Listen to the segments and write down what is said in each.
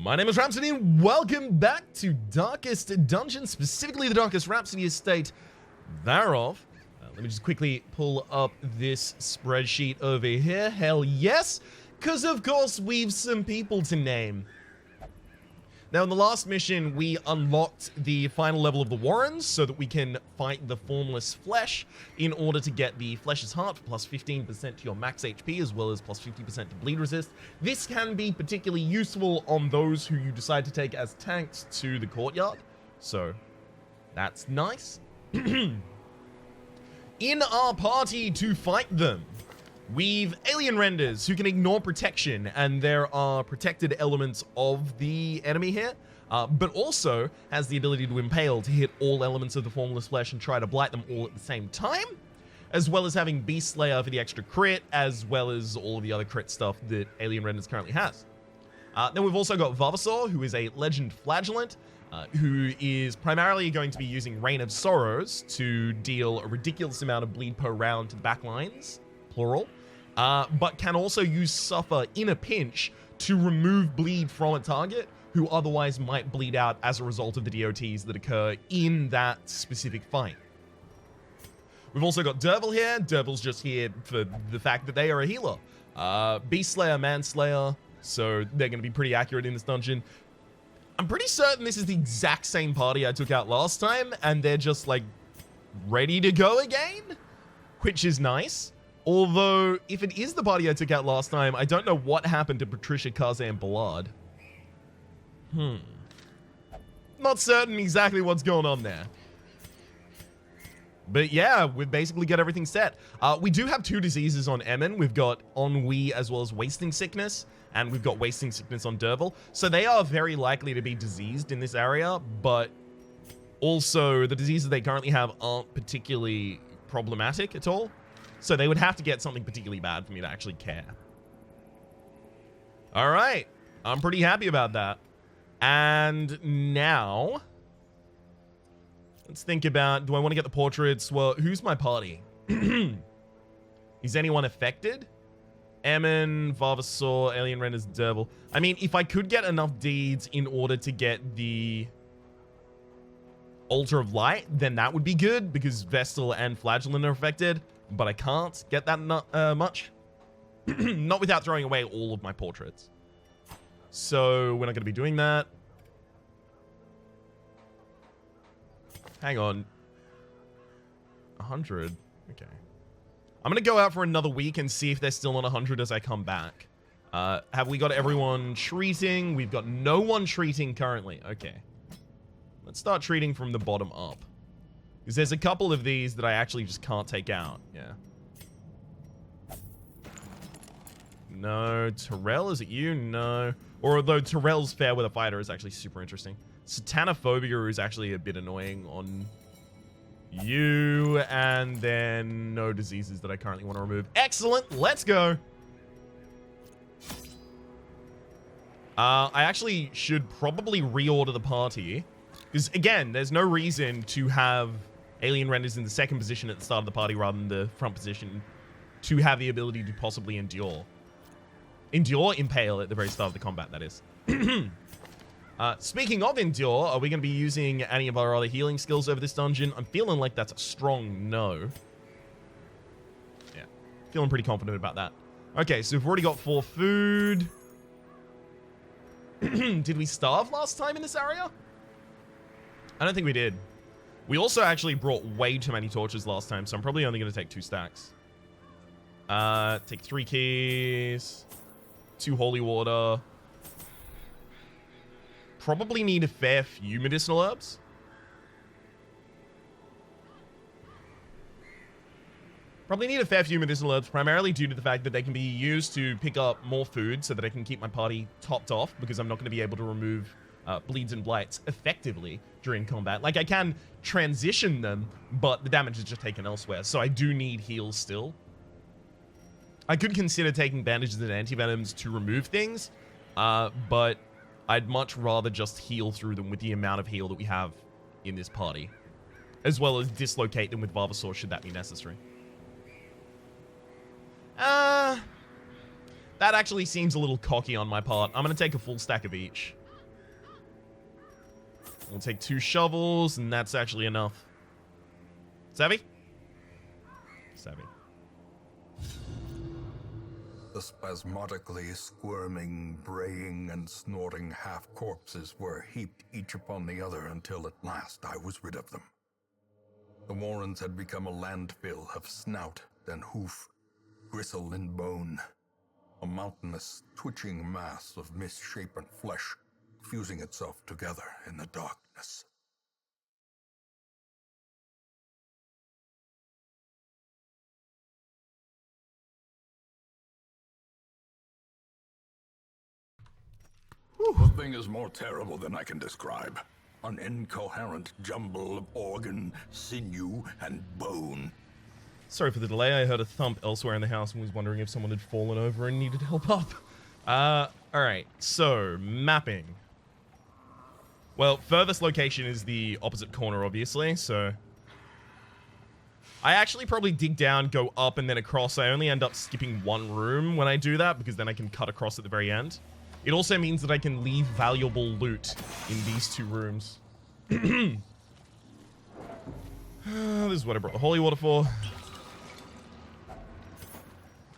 My name is Rhapsody, and welcome back to Darkest Dungeon, specifically the Darkest Rhapsody estate thereof. Let me just quickly pull up this spreadsheet over here. Hell yes, because of course we've some people to name. Now in the last mission, we unlocked the final level of the Warrens so that we can fight the Formless Flesh in order to get the Flesh's Heart for plus 15% to your max HP as well as plus 50% to bleed resist. This can be particularly useful on those who you decide to take as tanks to the courtyard. So that's nice. In our party to fight them, we've alien renders who can ignore protection, and there are protected elements of the enemy here, but also has the ability to impale to hit all elements of the Formless Flesh and try to blight them all at the same time, as well as having Beast Slayer for the extra crit, as well as all of the other crit stuff that alien renders currently has. Then we've also got Vavasaur, who is a legend flagellant, who is primarily going to be using Reign of Sorrows to deal a ridiculous amount of bleed per round to the back lines, plural, but can also use Suffer in a pinch to remove bleed from a target who otherwise might bleed out as a result of the DOTs that occur in that specific fight. We've also got Dervil here. Dervil's just here for the fact that they are a healer. Beast Slayer, Manslayer, so they're going to be pretty accurate in this dungeon. I'm pretty certain this is the exact same party I took out last time, and they're just like ready to go again, which is nice. Although, if it is the party I took out last time, I don't know what happened to Patricia, Kaze, and Ballard. Not certain exactly what's going on there. But yeah, we've basically got everything set. We do have two diseases on Emin. We've got ennui as well as wasting sickness, and we've got wasting sickness on Dervil. So they are very likely to be diseased in this area, but also the diseases they currently have aren't particularly problematic at all. So they would have to get something particularly bad for me to actually care. All right. I'm pretty happy about that. And now, let's think about, do I want to get the portraits? Well, who's my party? Is anyone affected? Emin, Vavasaur, Alien Renders, Dervil. I mean, if I could get enough deeds in order to get the Altar of Light, then that would be good, because Vestal and Flagellant are affected. But I can't get that much. Not without throwing away all of my portraits. So we're not going to be doing that. Hang on. 100. Okay. I'm going to go out for another week and see if they're still on 100 as I come back. Have we got everyone treating? We've got no one treating currently. Okay. Let's start treating from the bottom up. Because there's a couple of these that I actually just can't take out. Yeah. No. Terrell, is it you? No. Or although Terrell's fair with a fighter is actually super interesting. Satanophobia is actually a bit annoying on you. And then no diseases that I currently want to remove. Excellent. Let's go. I actually should probably reorder the party. Because again, there's no reason to have alien renders in the second position at the start of the party rather than the front position to have the ability to possibly endure. Impale at the very start of the combat, that is. Speaking of endure, are we going to be using any of our other healing skills over this dungeon? I'm feeling like that's a strong no. Yeah, feeling pretty confident about that. Okay, so we've already got 4 food. Did we starve last time in this area? I don't think we did. We also actually brought way too many torches last time, so I'm probably only going to take 2 stacks. Take 3 keys. 2 holy water. Probably need a fair few medicinal herbs. Primarily due to the fact that they can be used to pick up more food so that I can keep my party topped off, because I'm not going to be able to remove bleeds and blights effectively during combat. Like, I can transition them, but the damage is just taken elsewhere, so I do need heals still. I could consider taking bandages and antivenoms to remove things, but I'd much rather just heal through them with the amount of heal that we have in this party, as well as dislocate them with Vavasaur should that be necessary. That actually seems a little cocky on my part. I'm going to take a full stack of each. We'll take 2 shovels, and that's actually enough. Savvy? Savvy. The spasmodically squirming, braying, and snorting half-corpses were heaped each upon the other until at last I was rid of them. The warrens had become a landfill of snout and hoof, gristle and bone, a mountainous, twitching mass of misshapen flesh fusing itself together in the darkness. The thing is more terrible than I can describe. An incoherent jumble of organ, sinew, and bone. Sorry for the delay. I heard a thump elsewhere in the house and was wondering if someone had fallen over and needed help up. Alright. So, mapping. Well, furthest location is the opposite corner, obviously, so... I actually probably dig down, go up, and then across. I only end up skipping one room when I do that, because then I can cut across at the very end. It also means that I can leave valuable loot in these 2 rooms. This is what I brought the holy water for.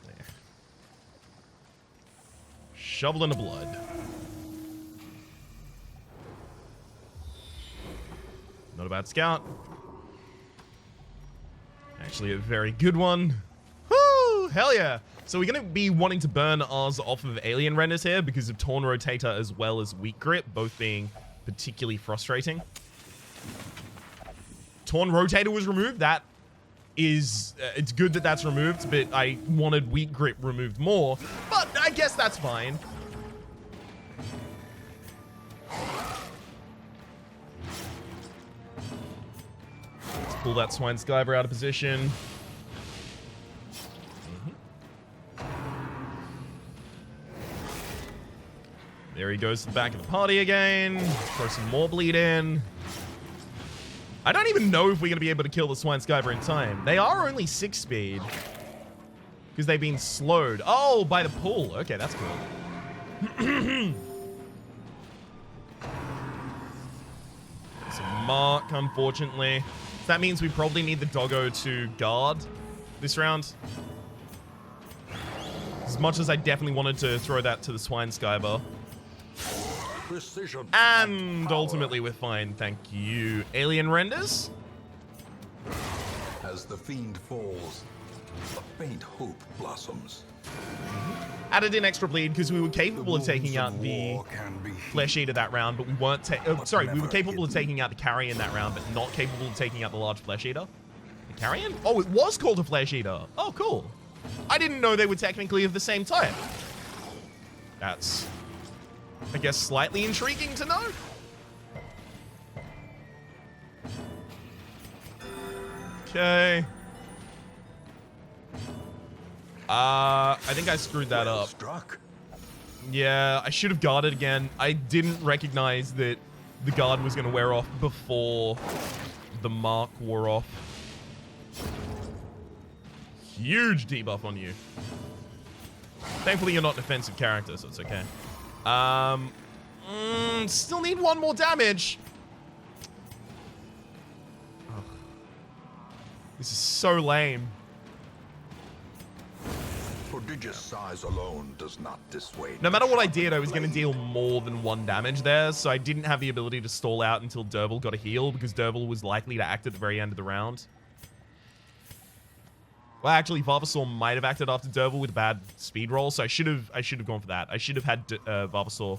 There. Shovel in the blood. Not a bad scout. Actually a very good one. Woo! Hell yeah! So we're going to be wanting to burn ours off of alien renders here because of Torn Rotator as well as Weak Grip, both being particularly frustrating. Torn Rotator was removed. That is... it's good that that's removed, but I wanted Weak Grip removed more. But I guess that's fine. Let's pull that Swine Skyver out of position. There he goes to the back of the party again. Throw some more bleed in. I don't even know if we're going to be able to kill the Swine Skyver in time. They are only 6 speed. Because they've been slowed. Oh, by the pool. Okay, that's cool. There's a mark, unfortunately. So that means we probably need the doggo to guard this round. As much as I definitely wanted to throw that to the Swine Skyver. Precision And ultimately we're fine, thank you. Alien renders? As the fiend falls, a faint hope blossoms. Added in extra bleed because we were capable of taking out the Flesh Eater that round, but we weren't we were capable of taking out the Carrion that round, but not capable of taking out the large Flesh Eater. The Carrion? Oh, it was called a Flesh Eater. Oh, cool. I didn't know they were technically of the same type. That's, I guess, slightly intriguing to know. Okay. I think I screwed that up. Yeah, I should have guarded again. I didn't recognize that the guard was going to wear off before the mark wore off. Huge debuff on you. Thankfully, you're not an offensive character, so it's okay. Still need 1 more damage. Ugh. This is so lame. Prodigious size alone does not dissuade. No matter what I did, I was going to deal more than 1 damage there, so I didn't have the ability to stall out until Derval got a heal, because Derval was likely to act at the very end of the round. Well, actually, Vavasaur might have acted after Derval with a bad speed roll, so I should have gone for that. I should have had Vavasaur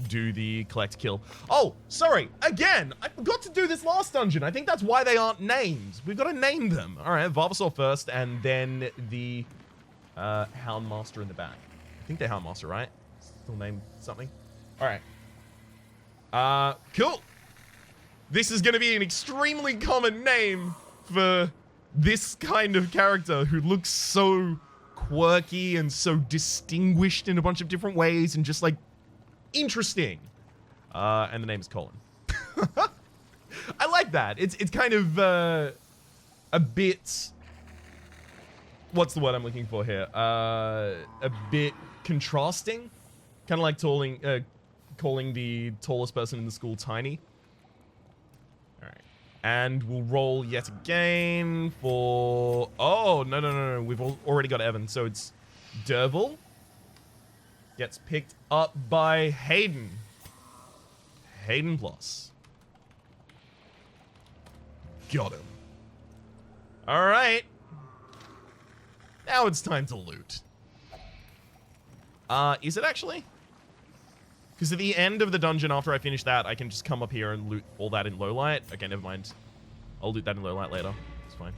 do the collect kill. Oh, sorry. Again, I forgot to do this last dungeon. I think that's why they aren't named. We've got to name them. All right, Vavasaur first, and then the Houndmaster in the back. I think they're Houndmaster, right? Still named something. All right. Cool. This is going to be an extremely common name for this kind of character who looks so quirky and so distinguished in a bunch of different ways and just like interesting. And the name is Colin. I like that. It's kind of a bit, what's the word I'm looking for here? A bit contrasting. Kind of like calling the tallest person in the school tiny. And we'll roll yet again for... Oh, no. We've already got Evan. So it's Derval. Gets picked up by Hayden. Hayden plus. Got him. All right. Now it's time to loot. Is it actually? Because at the end of the dungeon, after I finish that, I can just come up here and loot all that in low light. Okay, never mind. I'll loot that in low light later. It's fine.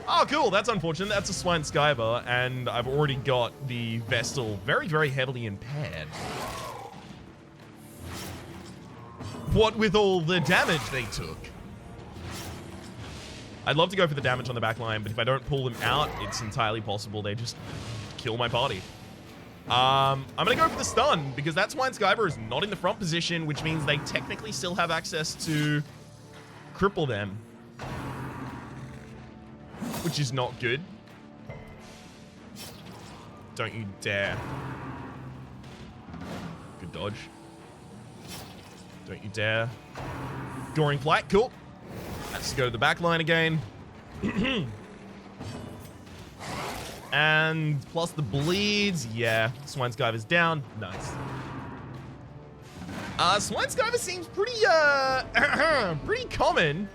Oh, cool. That's unfortunate. That's a Swine Skyver, and I've already got the Vestal very, very heavily impaired. What with all the damage they took? I'd love to go for the damage on the back line, but if I don't pull them out, it's entirely possible they just kill my party. I'm going to go for the stun, because that Swine Skyver is not in the front position, which means they technically still have access to cripple them. Which is not good. Don't you dare. Good dodge. Don't you dare. Goring Flight, cool. Let's go to the back line again. And plus the bleeds. Yeah, Swine Skyver's down. Nice. Swine Skyver seems pretty, pretty common.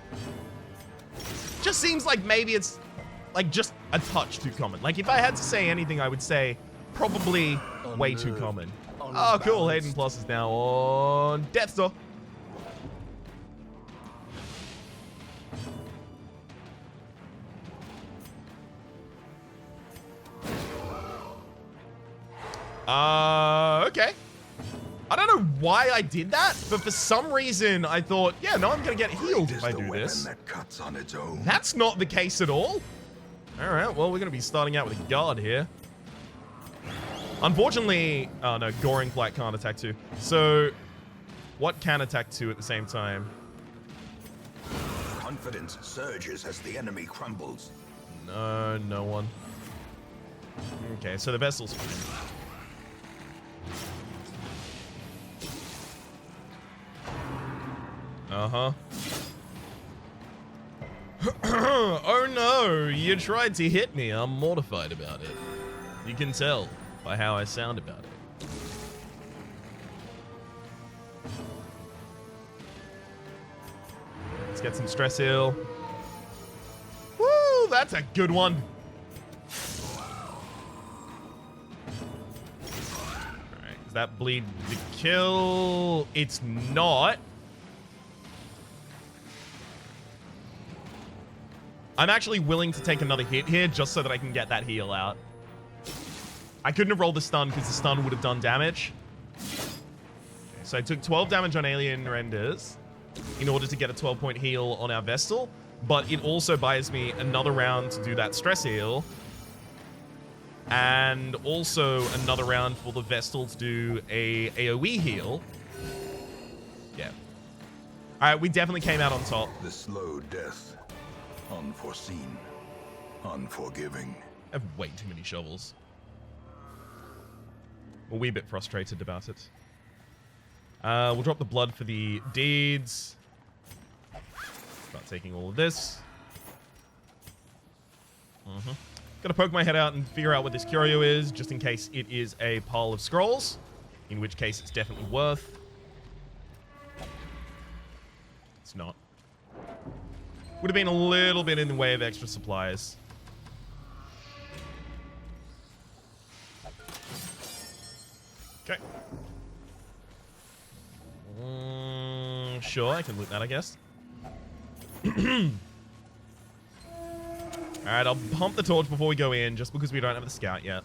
Just seems like maybe it's, like, just a touch too common. Like, if I had to say anything, I would say probably way too common. Oh, cool. Hayden Plus is now on Death's Door. Okay. I don't know why I did that, but for some reason I thought, yeah, no, I'm gonna get healed if I do this. That cuts on its own. That's not the case at all. All right, well, we're gonna be starting out with a guard here. Unfortunately, oh no, Goring Flight can't attack 2. So, what can attack 2 at the same time? Confidence surges as the enemy crumbles. No, no one. Okay, so the Vestal's fine. Uh-huh. Oh no, you tried to hit me. I'm mortified about it. You can tell by how I sound about it. Let's get some stress heal. Woo, that's a good one. Alright, is that bleed the kill? It's not. I'm actually willing to take another hit here just so that I can get that heal out. I couldn't have rolled the stun because the stun would have done damage. Okay, so I took 12 damage on Alien Renders in order to get a 12-point heal on our Vestal, but it also buys me another round to do that stress heal, and also another round for the Vestal to do a AoE heal. Yeah. All right, we definitely came out on top. The slow death. Unforeseen. Unforgiving. I have way too many shovels. A wee bit frustrated about it. We'll drop the blood for the deeds. Start taking all of this. Gotta poke my head out and figure out what this curio is, just in case it is a pile of scrolls. In which case it's definitely worth. It's not. Would have been a little bit in the way of extra supplies. Okay. Sure, I can loot that, I guess. Alright, I'll pump the torch before we go in, just because we don't have the scout yet.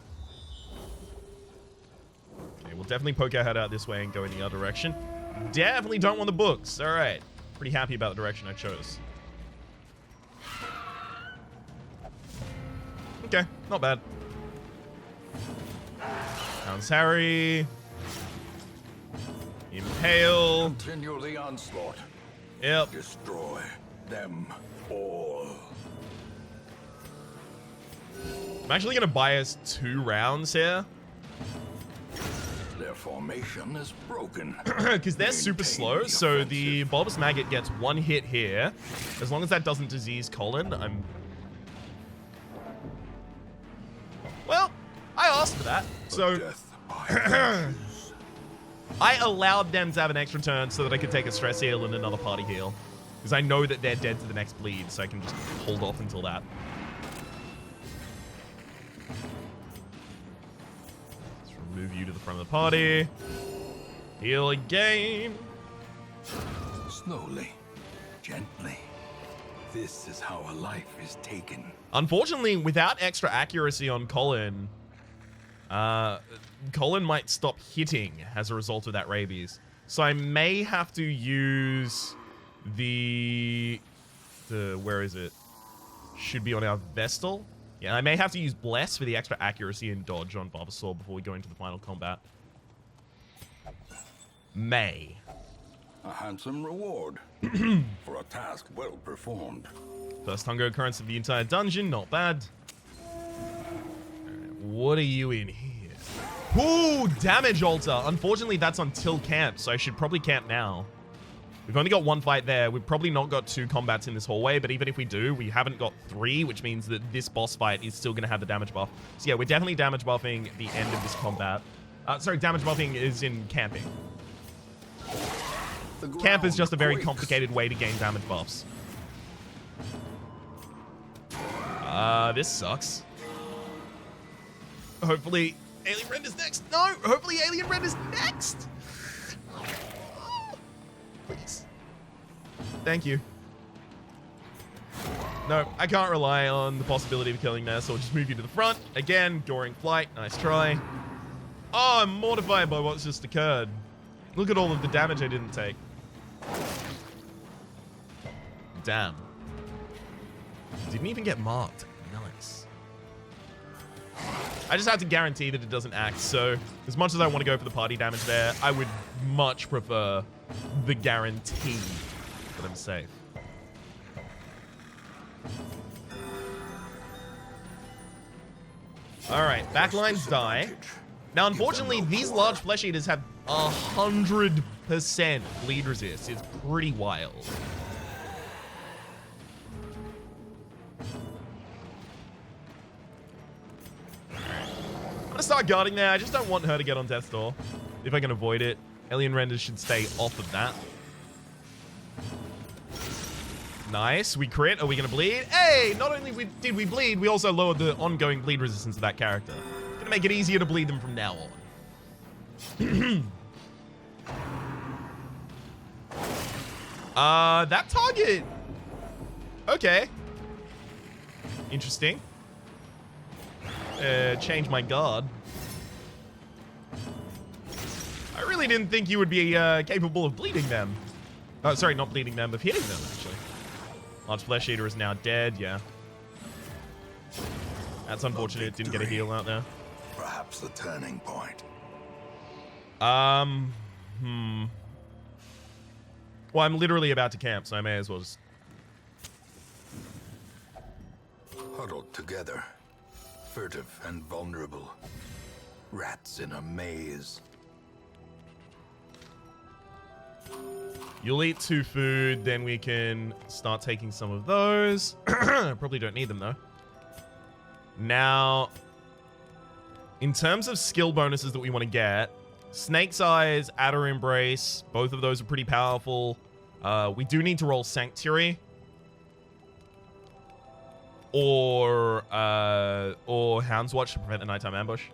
Okay, we'll definitely poke our head out this way and go in the other direction. Definitely don't want the books. Alright. Pretty happy about the direction I chose. Okay, not bad. Pounds Harry. Impale. Continue the onslaught. Yep. Destroy them all. I'm actually going to buy us 2 rounds here. Their formation is broken. Because they're super Maintain slow, the so offensive. the Bulbous Maggot gets one hit here. As long as that doesn't disease Colin, I'm... Well, I asked for that, so... Death by I allowed them to have an extra turn so that I could take a stress heal and another party heal. Because I know that they're dead to the next bleed, so I can just hold off until that. Let's remove you to the front of the party. Heal again. Slowly, gently. This is how a life is taken. Unfortunately, without extra accuracy on Colin, Colin might stop hitting as a result of that rabies. So I may have to use the where is it? Should be on our Vestal. Yeah, I may have to use Bless for the extra accuracy and dodge on Bulbasaur before we go into the final combat. May. A handsome reward for a task well performed. First hunger occurrence of the entire dungeon, not bad. Alright, what are you in here? Ooh, damage altar. Unfortunately, that's until camp, so I should probably camp now. We've only got one fight there. We've probably not got 2 combats in this hallway, but even if we do, we haven't got 3, which means that this boss fight is still going to have the damage buff. So yeah, we're definitely damage buffing the end of this combat. Sorry, damage buffing is in camping. Camp is just a very complicated way to gain damage buffs. This sucks. Hopefully, Alien Rend is next. No, hopefully Alien Rend is next. Please. Thank you. No, I can't rely on the possibility of killing this, so I'll just move you to the front. Again, during flight. Nice try. Oh, I'm mortified by what's just occurred. Look at all of the damage I didn't take. Damn. Didn't even get marked. Nice. I just have to guarantee that it doesn't act, so as much as I want to go for the party damage there, I would much prefer the guarantee that I'm safe. Alright, backlines die. Now, unfortunately, these large flesh eaters have 100% bleed resist. It's pretty wild. I'm gonna start guarding there. I just don't want her to get on Death's Door. If I can avoid it. Alien Renders should stay off of that. Nice. We crit. Are we gonna bleed? Hey! Not only did we bleed, we also lowered the ongoing bleed resistance of that character. Gonna make it easier to bleed them from now on. That target. Okay. Interesting. Change my guard. I really didn't think you would be capable of bleeding them. Oh, sorry, not bleeding them, of hitting them, actually. Large Flesh Eater is now dead, yeah. That's unfortunate, it didn't get a heal out there. Perhaps the turning point. Well, I'm literally about to camp, so I may as well just... Huddled together, furtive and vulnerable. Rats in a maze. You'll eat 2 food, then we can start taking some of those. Probably don't need them, though. Now, in terms of skill bonuses that we want to get, Snake's Eyes, Adder Embrace, both of those are pretty powerful. We do need to roll Sanctuary. Or Hound's Watch to prevent a Nighttime Ambush.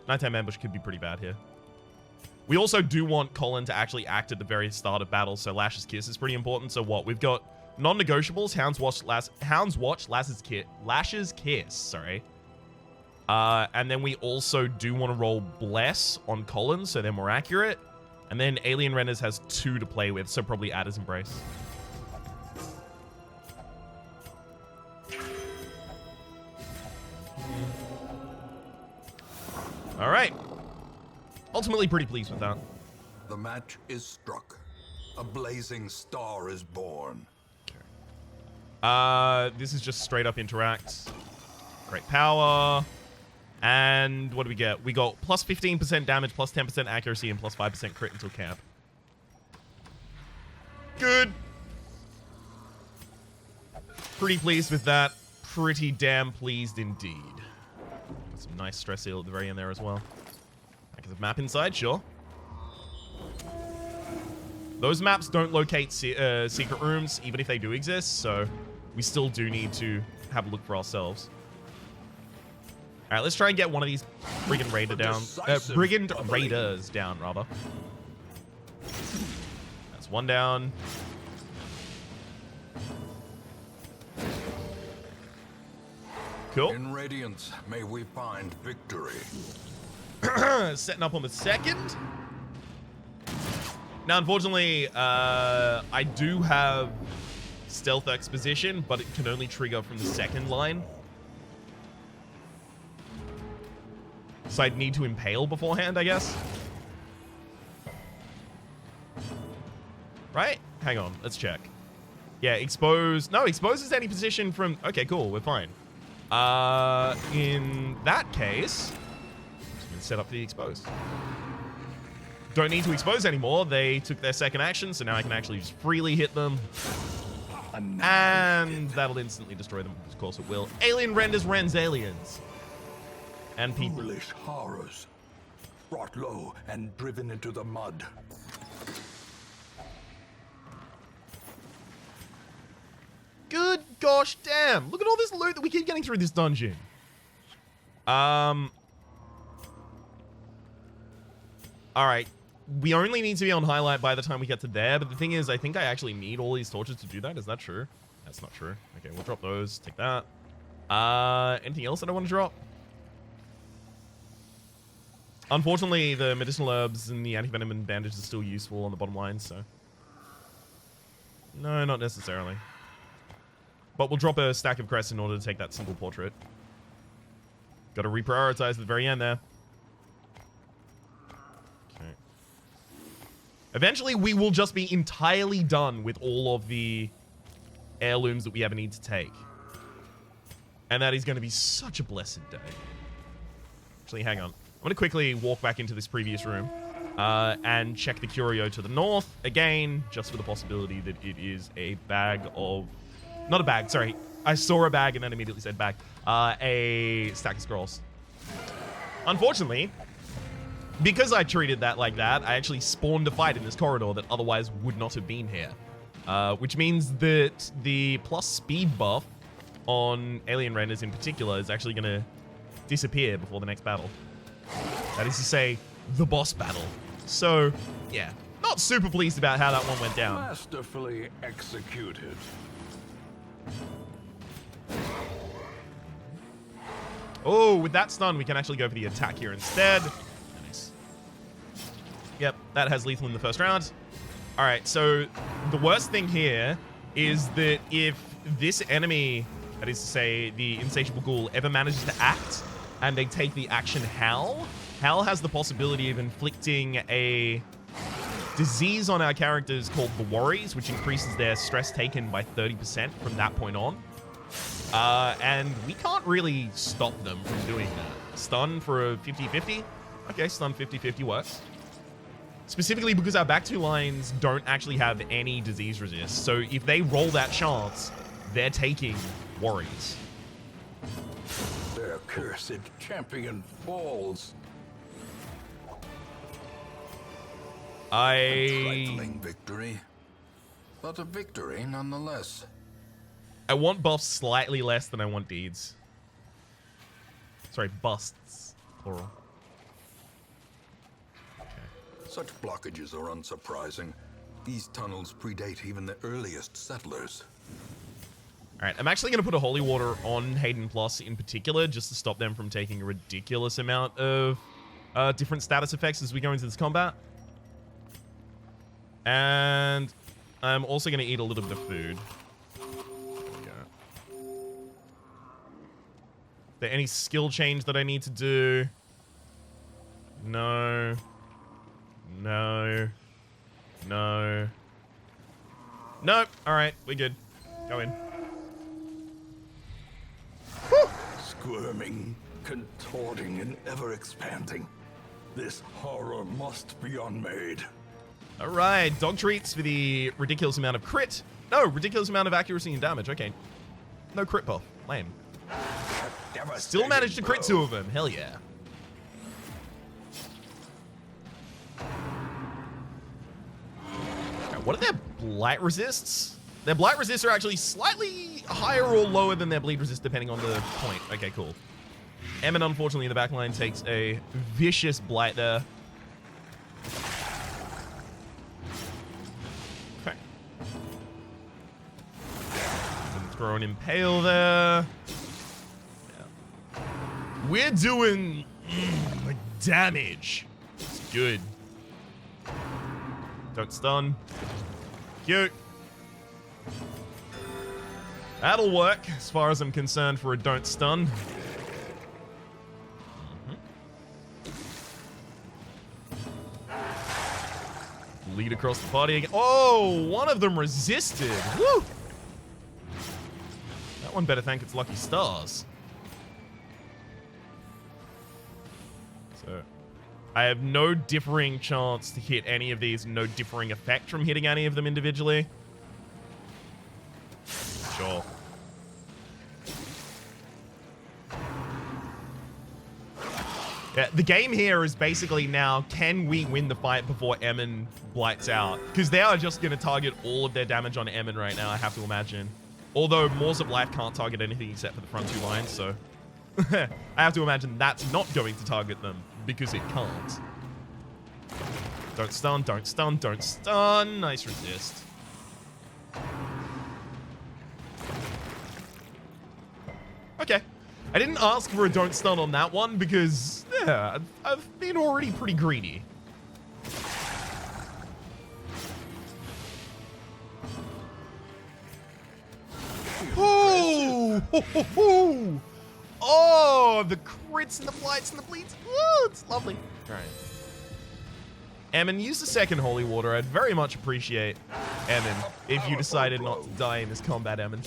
Nighttime Ambush could be pretty bad here. We also do want Colin to actually act at the very start of battle, so Lash's Kiss is pretty important. So what? We've got non-negotiables, Hound's Watch, Lash's Kiss, sorry. And then we also do want to roll Bless on Colin, so they're more accurate. And then Alien Renders has 2 to play with, so probably Adder's Embrace. All right. Ultimately pretty pleased with that. The match is struck. A blazing star is born. Okay. This is just straight up interact. Great power. And what do we get? We got plus 15% damage, plus 10% accuracy, and plus 5% crit until camp. Good. Pretty pleased with that. Pretty damn pleased indeed. Got some nice stress seal at the very end there as well. Like the map inside, sure. Those maps don't locate secret rooms, even if they do exist, so we still do need to have a look for ourselves. All right, let's try and get one of these brigand raider down. Brigand raiders down, rather. That's one down. Cool. In Radiance, may we find victory. Setting up on the second. Now, unfortunately, I do have stealth exposition, but it can only trigger from the second line. So I'd need to impale beforehand, I guess. Right? Hang on, let's check. Yeah, expose. No, exposes any position from... Okay, cool, we're fine. In that case, I'm just going to set up the expose. Don't need to expose anymore. They took their second action, so now I can actually just freely hit them. And that'll instantly destroy them. Of course it will. Alien renders rends aliens. And people. Foolish horrors, brought low and driven into the mud. Good gosh damn. Look at all this loot that we keep getting through this dungeon. Alright. We only need to be on highlight by the time we get to there, but the thing is, I think I actually need all these torches to do that. Is that true? That's not true. Okay, we'll drop those. Take that. Anything else that I want to drop? Unfortunately, the medicinal herbs and the anti-venom and bandage are still useful on the bottom line, so... No, not necessarily. But we'll drop a stack of crests in order to take that single portrait. Got to reprioritize at the very end there. Okay. Eventually, we will just be entirely done with all of the heirlooms that we ever need to take. And that is going to be such a blessed day. Actually, hang on. I'm going to quickly walk back into this previous room and check the curio to the north. Again, just for the possibility that it is a bag of... Not a bag, sorry. I saw a bag and then immediately said bag. A stack of scrolls. Unfortunately, because I treated that like that, I actually spawned a fight in this corridor that otherwise would not have been here. Which means that the plus speed buff on alien renders in particular is actually going to disappear before the next battle. That is to say, the boss battle. So, yeah. Not super pleased about how that one went down. Masterfully executed. Oh, with that stun, we can actually go for the attack here instead. Nice. Yep, that has lethal in the first round. All right, so the worst thing here is that if this enemy, that is to say the insatiable ghoul, ever manages to act and they take the action Howl, Howl has the possibility of inflicting a disease on our characters called the Worries, which increases their stress taken by 30% from that point on. And we can't really stop them from doing that. Stun for a 50-50? Okay, stun 50-50 works. Specifically because our back two lines don't actually have any disease resist. So if they roll that chance, they're taking Worries. Their cursed champion falls. A trifling victory, but a victory nonetheless. I want buffs slightly less than I want deeds. Sorry, busts, plural. Okay. Such blockages are unsurprising. These tunnels predate even the earliest settlers. Alright, I'm actually going to put a Holy Water on Hayden Plus in particular, just to stop them from taking a ridiculous amount of different status effects as we go into this combat. And I'm also going to eat a little bit of food. There we go. Is there any skill change that I need to do? No. No. No. Nope. Alright, we're good. Go in. Squirming, contorting and ever expanding. This horror must be unmade. All right, dog treats for the ridiculous amount of crit. No, ridiculous amount of accuracy and damage. Okay. No crit buff. Lame. Still managed to crit 2 of them. Hell yeah. Okay, what are their blight resists? Their blight resists are actually slightly higher or lower than their bleed resist, depending on the point. Okay, cool. Emin, unfortunately, in the back line takes a vicious blight there. Okay. Throw an impale there. Yeah. We're doing like damage. It's good. Don't stun. Cute. That'll work as far as I'm concerned for a don't stun. Lead across the body again. Oh, one of them resisted. Woo! That one better thank its lucky stars. So, I have no differing chance to hit any of these, no differing effect from hitting any of them individually. Sure. Yeah, the game here is basically now, can we win the fight before Emin blights out? Because they are just going to target all of their damage on Emin right now, I have to imagine. Although Maws of Life can't target anything except for the front 2 lines, so... I have to imagine that's not going to target them, because it can't. Don't stun, don't stun, don't stun. Nice resist. Okay. I didn't ask for a don't stun on that one because, yeah, I've been already pretty greedy. Oh! Oh, the crits and the blights and the bleeds. Oh, it's lovely. All right. Emin, use the second holy water. I'd very much appreciate, Emin, if you decided not to die in this combat, Emin.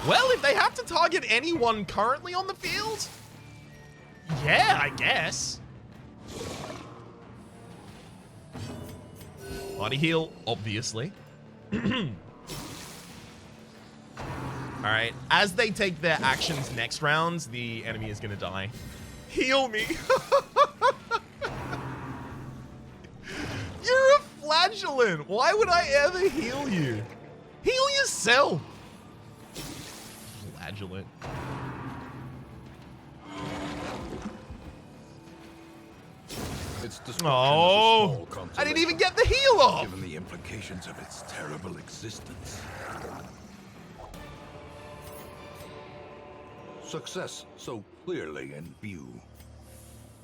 Well, if they have to target anyone currently on the field, yeah, I guess. Body heal, obviously. Alright, as they take their actions next rounds, the enemy is going to die. Heal me! You're a flagellant! Why would I ever heal you? Heal yourself! Flagellant. Its Oh, I didn't even get the heal off! Given the implications of its terrible existence. Success so clearly in view.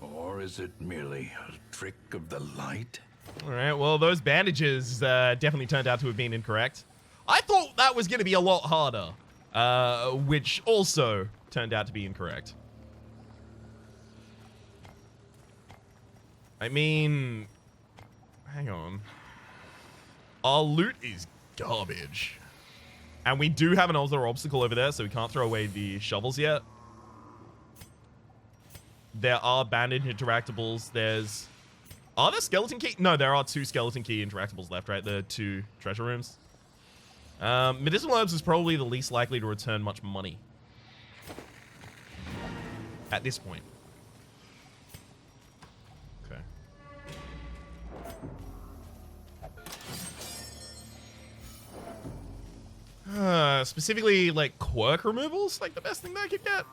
Or is it merely a trick of the light? Alright, well, those bandages definitely turned out to have been incorrect. I thought that was going to be a lot harder, which also turned out to be incorrect. I mean, hang on. Our loot is garbage. And we do have an other obstacle over there, so we can't throw away the shovels yet. There are bandage interactables. There's... Are there skeleton key? No, there are 2 skeleton key interactables left, right? The 2 treasure rooms. Medicinal herbs is probably the least likely to return much money. At this point. Okay. Specifically, like, quirk removals, like the best thing that I could get.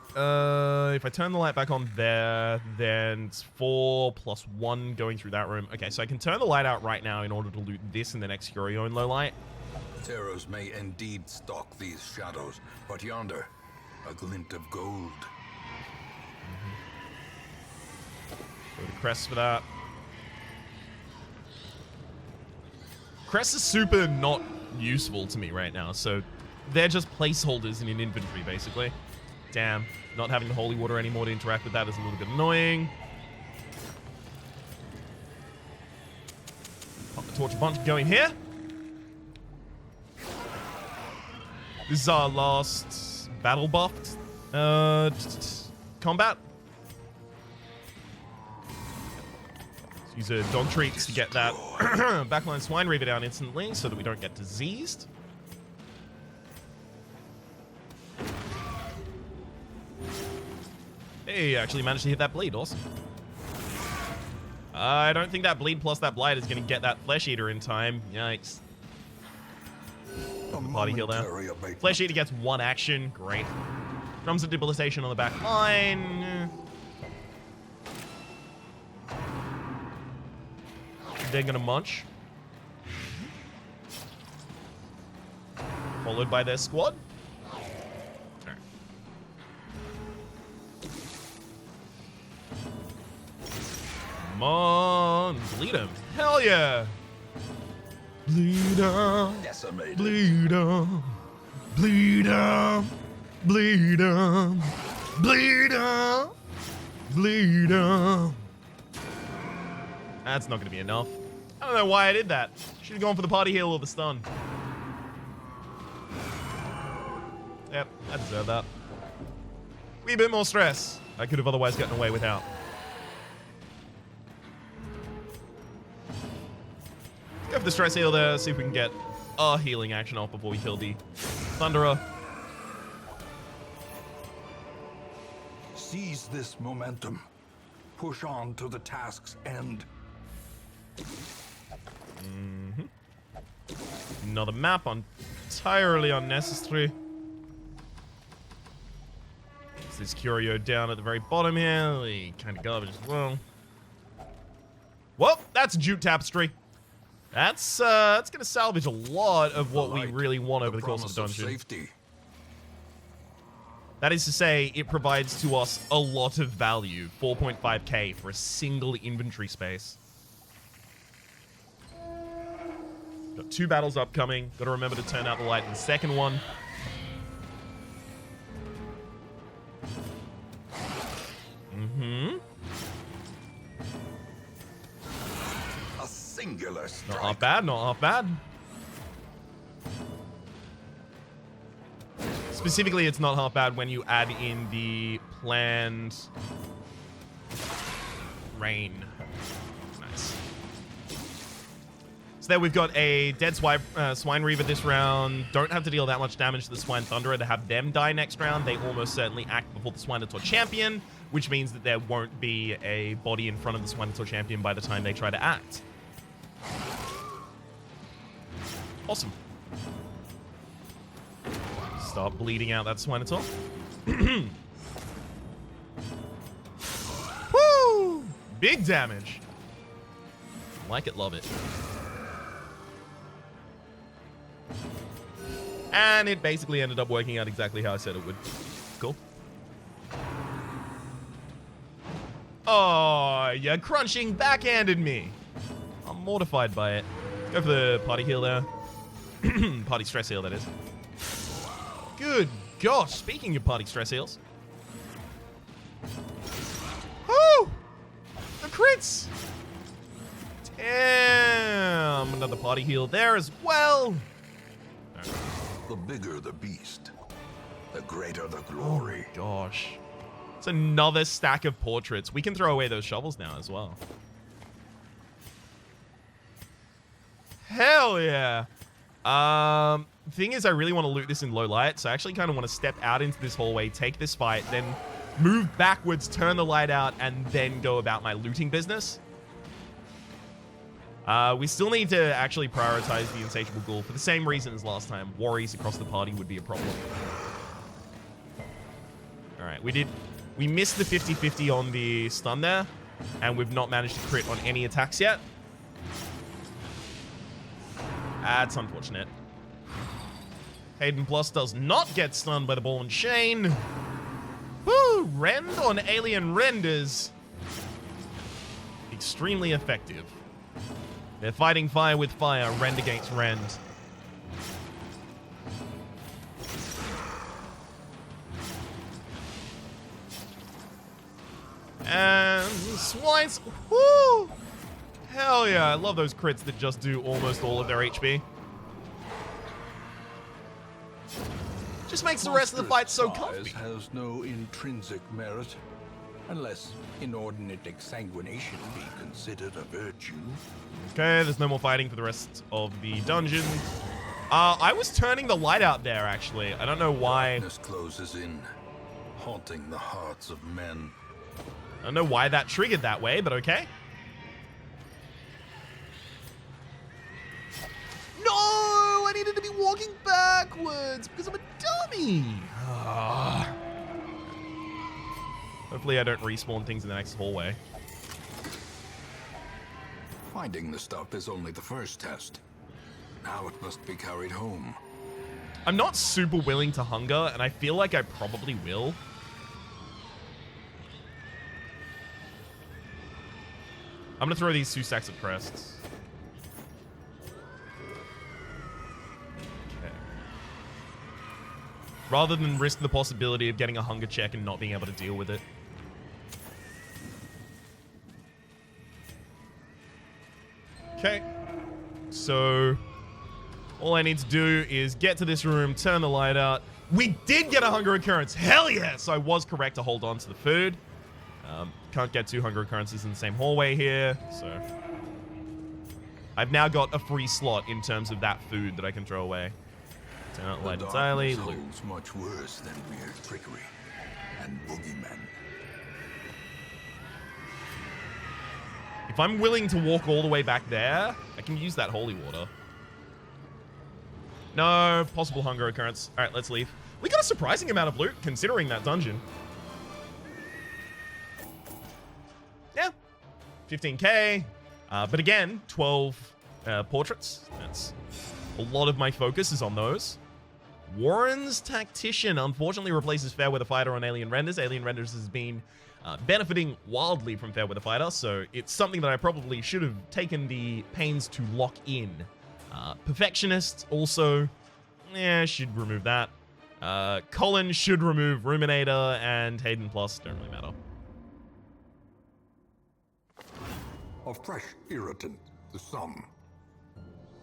If I turn the light back on there, then it's 4 plus 1 going through that room. Okay, so I can turn the light out right now in order to loot this and the next Curio in low light. Terrors may indeed stalk these shadows, but yonder, a glint of gold. Go to Crest for that. Crest is super not useful to me right now, so they're just placeholders in an inventory, basically. Damn, not having the holy water anymore to interact with that is a little bit annoying. Pop the torch a bunch going here. This is our last battle buffed combat. Let's use dog treats to get that backline swine reaver down instantly so that we don't get diseased. Hey, actually managed to hit that bleed. Awesome. I don't think that bleed plus that blight is going to get that flesh eater in time. Yikes. Party heal there. Flesh eater gets one action. Great. Drums of debilitation on the back line. They're going to munch. Followed by their squad. Come on, bleed him. Hell yeah. Bleed him. Decimated. Bleed him. Bleed him. Bleed him. Bleed him. Bleed him. That's not going to be enough. I don't know why I did that. Should have gone for the party heal or the stun. Yep, I deserve that. Wee bit more stress. I could have otherwise gotten away without. Go for the stress heal there, see if we can get a healing action off before we kill the Thunderer. Seize this momentum. Push on to the task's end. Another map, entirely unnecessary. This Curio down at the very bottom here. Kind of garbage as well. Well, that's a jute tapestry. That's going to salvage a lot of what we really want over the course of the dungeon. Safety. That is to say, it provides to us a lot of value. 4.5k for a single inventory space. Got 2 battles upcoming. Got to remember to turn out the light in the second one. A singular strike. Not half bad, not half bad. Specifically, it's not half bad when you add in the planned rain. Nice. So there we've got a dead Swine Reaver this round. Don't have to deal that much damage to the Swine Thunderer to have them die next round. They almost certainly act before the Swinosaur Champion, which means that there won't be a body in front of the Swinosaur Champion by the time they try to act. Awesome. Start bleeding out that Swinosaur. Woo! Big damage. Like it, love it. And it basically ended up working out exactly how I said it would. Cool. Oh, you're crunching backhanded me. I'm mortified by it. Go for the party heal there. Party stress heal, that is. Good gosh, speaking of party stress heals. Woo! The crits! Damn! Another party heal there as well. The bigger the beast, the greater the glory. Oh, gosh. It's another stack of portraits. We can throw away those shovels now as well. Hell yeah. Thing is, I really want to loot this in low light, so I actually kind of want to step out into this hallway, take this fight, then move backwards, turn the light out, and then go about my looting business. We still need to actually prioritize the Insatiable Ghoul for the same reason as last time. Worries across the party would be a problem. Alright, we missed the 50-50 on the stun there, and we've not managed to crit on any attacks yet. That's unfortunate. Hayden Plus does not get stunned by the ball and chain. Woo! Rend on alien renders. Extremely effective. They're fighting fire with fire, rend against rend. And swines. Woo! Hell yeah, I love those crits that just do almost all of their HP. Just makes the rest of the fight so Monstrous comfy. size has no intrinsic merit, unless inordinate exsanguination be considered a virtue. Okay, there's no more fighting for the rest of the dungeon. I was turning the light out there, actually. I don't know why. Darkness closes in, haunting the hearts of men. I don't know why that triggered that way, but okay. No! I needed to be walking backwards because I'm a dummy. Hopefully I don't respawn things in the next hallway. Finding the stuff is only the first test. Now it must be carried home. I'm not super willing to hunger, and I feel like I probably will. I'm gonna throw these 2 stacks of crests. Okay. Rather than risk the possibility of getting a hunger check and not being able to deal with it. Okay. So all I need to do is get to this room, turn the light out. We did get a hunger occurrence. Hell yes! I was correct to hold on to the food. Can't get 2 hunger occurrences in the same hallway here, so I've now got a free slot in terms of that food that I can throw away. Turn out the light entirely. Holds much worse than mere trickery and boogeymen. If I'm willing to walk all the way back there, I can use that holy water. No, possible hunger occurrence. All right, let's leave. We got a surprising amount of loot considering that dungeon. Yeah, 15k. But again, 12 portraits. That's a lot of my focus is on those. Warren's Tactician unfortunately replaces Fairweather Fighter on Alien Renders. Alien Renders has been benefiting wildly from Fairweather Fighter, so it's something that I probably should have taken the pains to lock in. Perfectionist also, should remove that. Colin should remove Ruminator, and Hayden Plus don't really matter. A fresh irritant to some.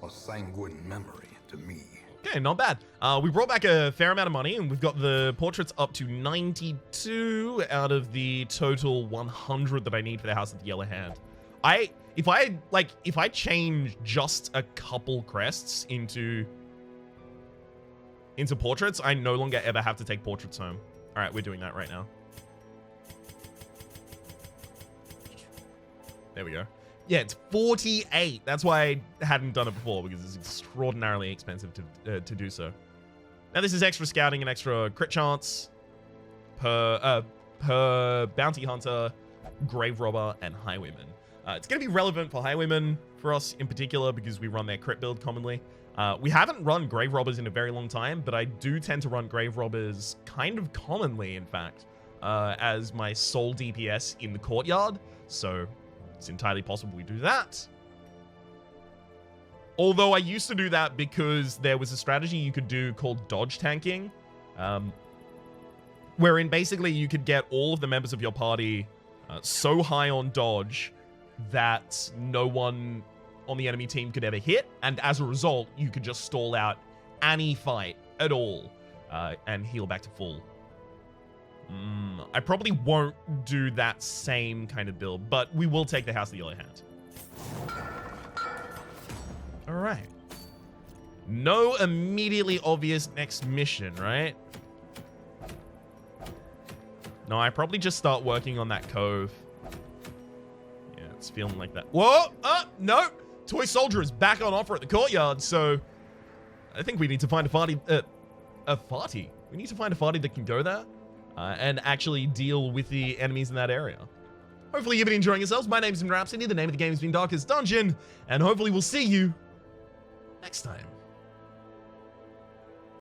A sanguine memory to me. Okay, not bad. We brought back a fair amount of money, and we've got the portraits up to 92 out of the total 100 that I need for the House of the Yellow Hand. If I change just a couple crests into portraits, I no longer ever have to take portraits home. All right, we're doing that right now. There we go. Yeah, it's 48. That's why I hadn't done it before, because it's extraordinarily expensive to do so. Now, this is extra scouting and extra crit chance per bounty hunter, grave robber, and highwayman. It's going to be relevant for highwaymen for us in particular because we run their crit build commonly. We haven't run grave robbers in a very long time, but I do tend to run grave robbers kind of commonly, in fact, as my sole DPS in the courtyard. So it's entirely possible we do that. Although I used to do that because there was a strategy you could do called dodge tanking, wherein basically you could get all of the members of your party so high on dodge that no one on the enemy team could ever hit, and as a result, you could just stall out any fight at all and heal back to full. I probably won't do that same kind of build, but we will take the House of the Yellow Hand. All right. No immediately obvious next mission, right? No, I probably just start working on that cove. Yeah, it's feeling like that. Whoa! No! Toy Soldier is back on offer at the courtyard, so I think we need to find a farty. We need to find a farty that can go there and actually deal with the enemies in that area. Hopefully you've been enjoying yourselves. My name's been Rhapsody. The name of the game has been Darkest Dungeon, and hopefully we'll see you next time.